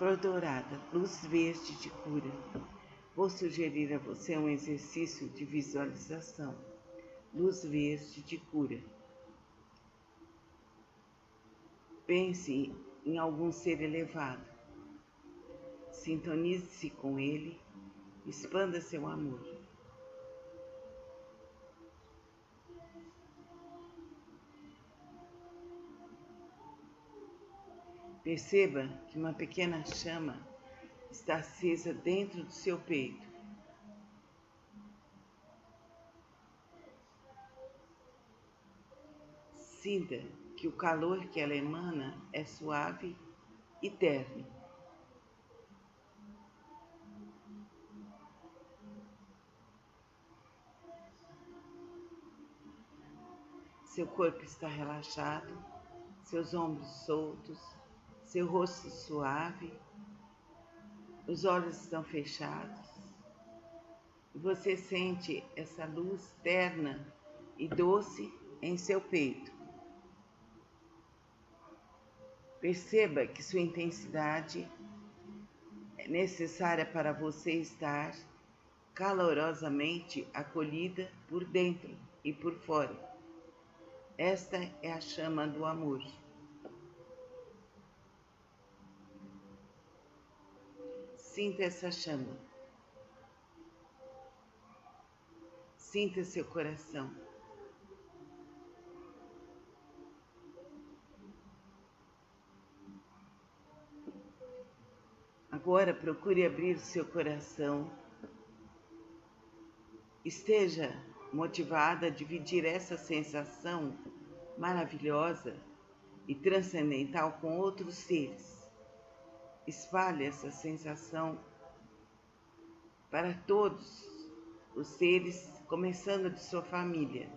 Flor dourada, luz verde de cura. Vou sugerir a você um exercício de visualização. Luz verde de cura. Pense em algum ser elevado. Sintonize-se com ele. Expanda seu amor. Perceba que uma pequena chama está acesa dentro do seu peito. Sinta que o calor que ela emana é suave e terno. Seu corpo está relaxado, seus ombros soltos, seu rosto suave, os olhos estão fechados e você sente essa luz terna e doce em seu peito. Perceba que sua intensidade é necessária para você estar calorosamente acolhida por dentro e por fora. Esta é a chama do amor. Sinta essa chama. Sinta seu coração. Agora procure abrir seu coração. Esteja motivada a dividir essa sensação maravilhosa e transcendental com outros seres. Espalhe essa sensação para todos os seres, começando de sua família.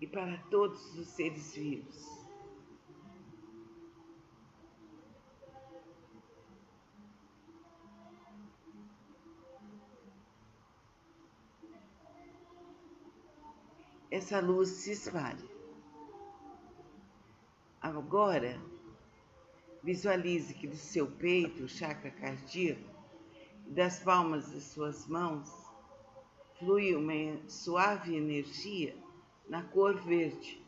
E para todos os seres vivos. Essa luz se espalha. Agora, visualize que do seu peito, o chakra cardíaco, e das palmas de suas mãos, flui uma suave energia na cor verde.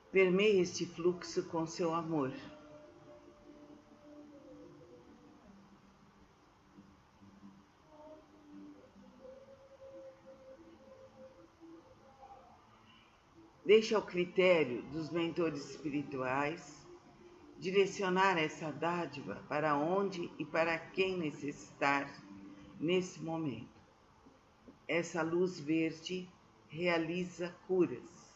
Permeie este fluxo com seu amor. Deixe ao critério dos mentores espirituais direcionar essa dádiva para onde e para quem necessitar nesse momento. Essa luz verde realiza curas.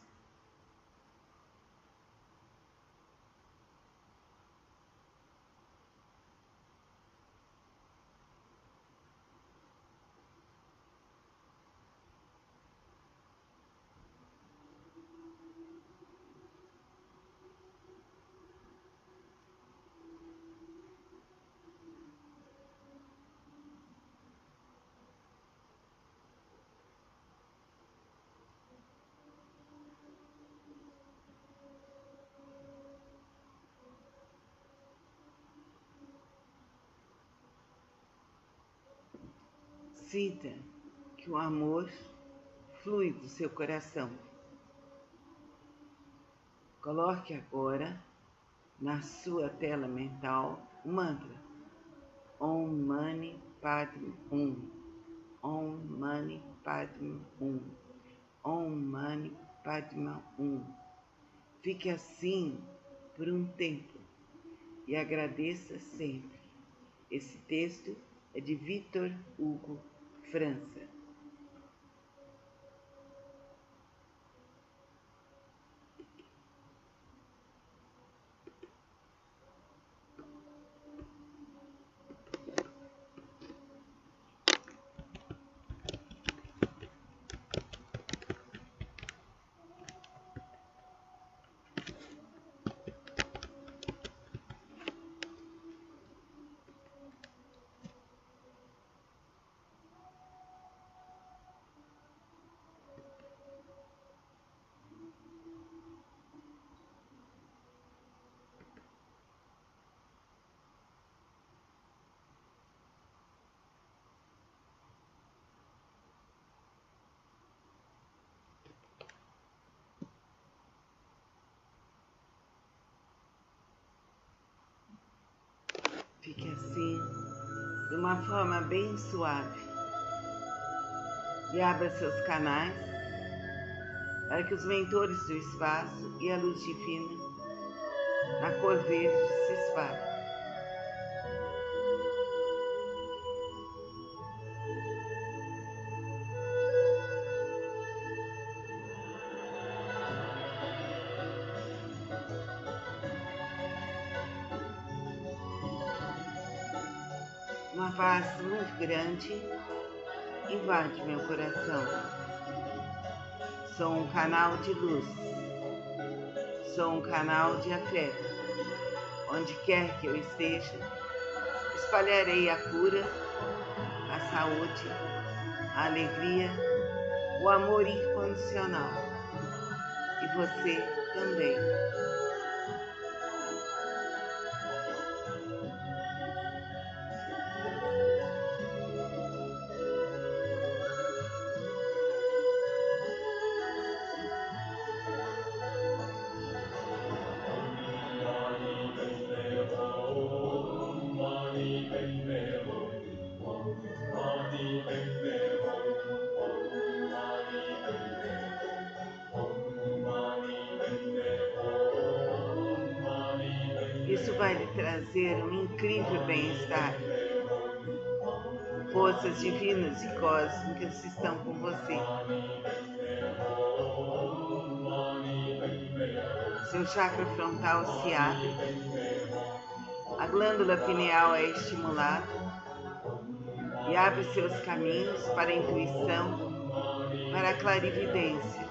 Sinta que o amor flui do seu coração. Coloque agora na sua tela mental um mantra. Om Mani Padme Hum. Om Mani Padme Hum. Om Mani Padme Hum. Fique assim por um tempo e agradeça sempre. Esse texto é de Victor Hugo, França. fique assim, de uma forma bem suave. E abra seus canais para que os mentores do espaço e a luz divina na cor verde se espalhem. Uma paz muito grande invade meu coração. Sou um canal de luz. Sou um canal de afeto. Onde quer que eu esteja, espalharei a cura, a saúde, a alegria, o amor incondicional. E você também. Isso vai lhe trazer um incrível bem-estar. Forças divinas e cósmicas estão com você. Seu chakra frontal se abre, a glândula pineal é estimulada e abre seus caminhos para a intuição, para a clarividência.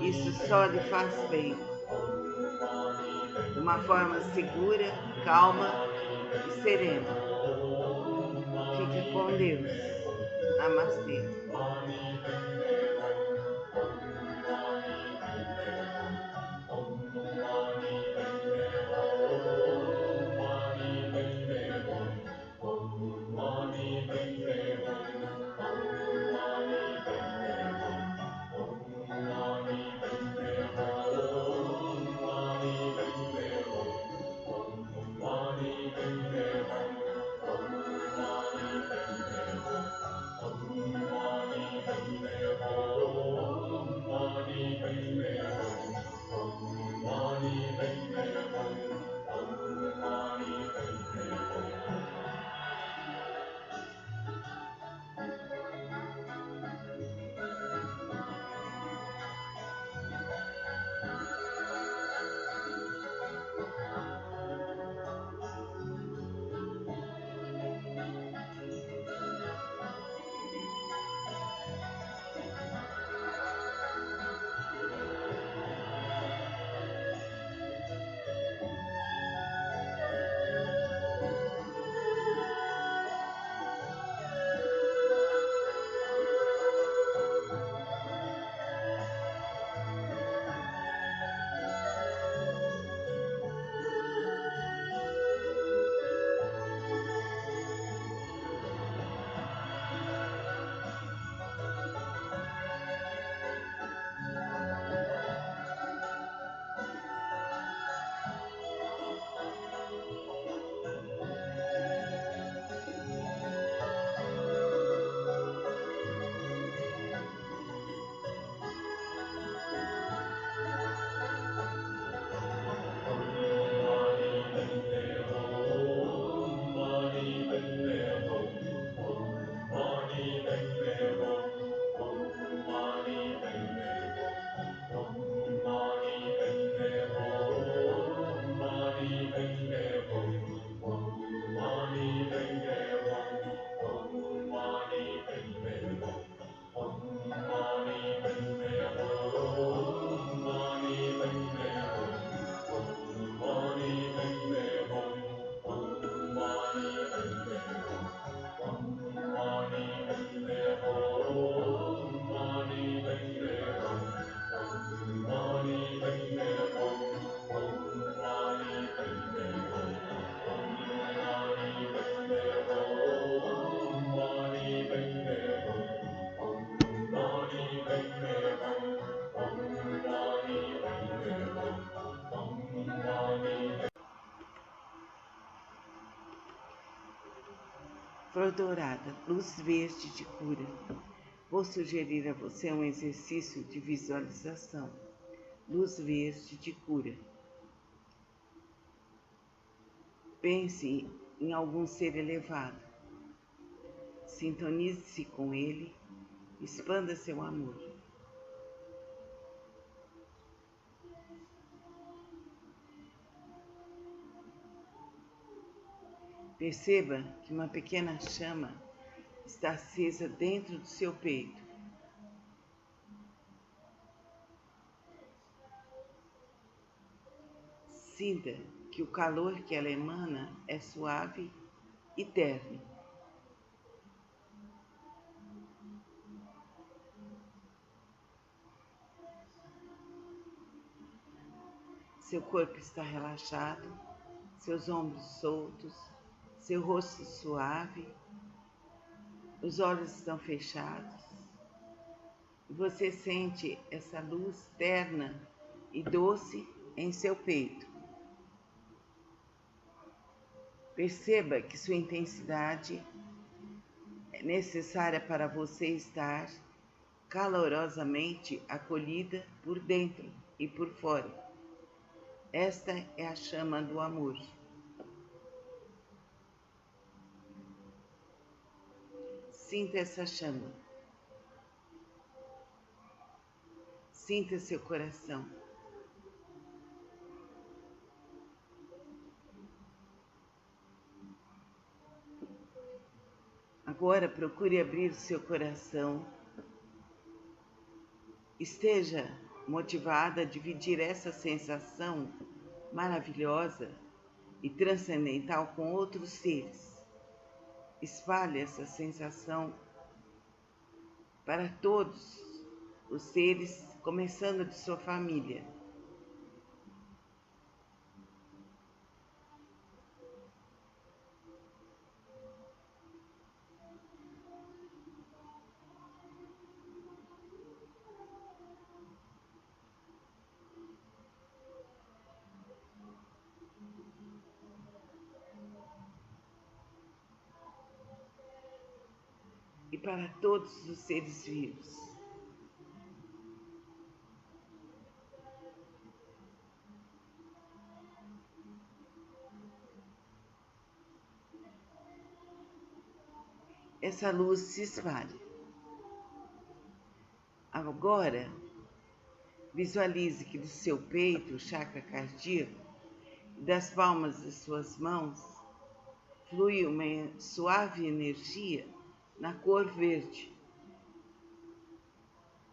Isso só lhe faz bem. De uma forma segura, calma e serena. Fique com Deus. Namastê. Flor dourada, luz verde de cura. Vou sugerir a você um exercício de visualização. Luz verde de cura. Pense em algum ser elevado. Sintonize-se com ele. Expanda seu amor. Perceba que uma pequena chama está acesa dentro do seu peito. Sinta que o calor que ela emana é suave e terno. Seu corpo está relaxado, seus ombros soltos, seu rosto suave, os olhos estão fechados. E você sente essa luz terna e doce em seu peito. Perceba que sua intensidade é necessária para você estar calorosamente acolhida por dentro e por fora. Esta é a chama do amor. Sinta essa chama. Sinta seu coração. Agora procure abrir o seu coração. Esteja motivada a dividir essa sensação maravilhosa e transcendental com outros seres. Espalhe essa sensação para todos os seres, começando de sua família. E para todos os seres vivos. Essa luz se espalha. Agora, visualize que do seu peito, o chakra cardíaco, e das palmas de suas mãos, flui uma suave energia na cor verde.